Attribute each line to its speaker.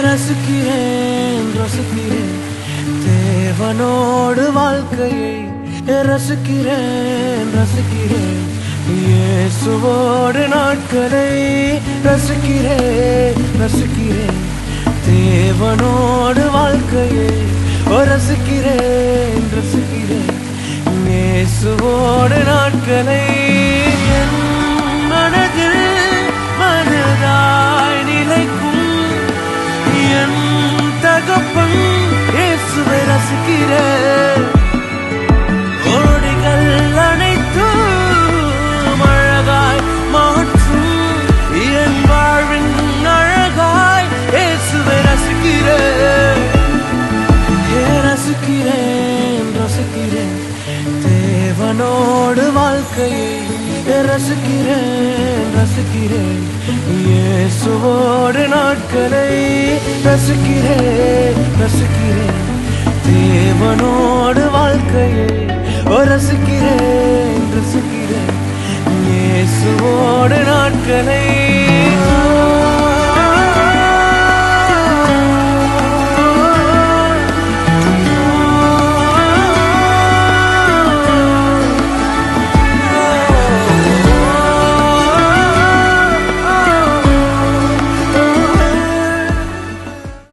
Speaker 1: ரசிக்கிறேன் ரசிக்கிறேன் தேவனோடு வாழ்க்கையை ரசிக்கிறேன் ரசிக்கிறேன் இயேசுவோடு நாட்களை ரசிக்கிறேன் ரசிக்கிறேன் தேவனோடு வாழ்க்கையை ரசிக்கிறேன் ரசிக்கிறேன் இயேசுவோடு நாட்களை என் மனதில் மனதாய் நிலைக்கும் என் தகப்பன் இயேசுவை ரசிக்கிறேன். கோடிகள் அனைத்தும் அழகாய் மாற்றும் என் வாழ்வின் அழகாய் இயேசுவை ரசிக்கிறேன். ரசிக்கிறேன் ரசிக்கிறேன் தேவனோடு வாழ்க்கையை ரசிக்கிறேன் ரசிக்கிறேன் இயேசுவோடு நாட்களை ரசிக்கிறேன் ரசிக்கிறேன் தேவனோடு வாழ்க்கையை ரசிக்கிறேன் ரசிக்கிறேன் இயேசுவோடு நாட்களை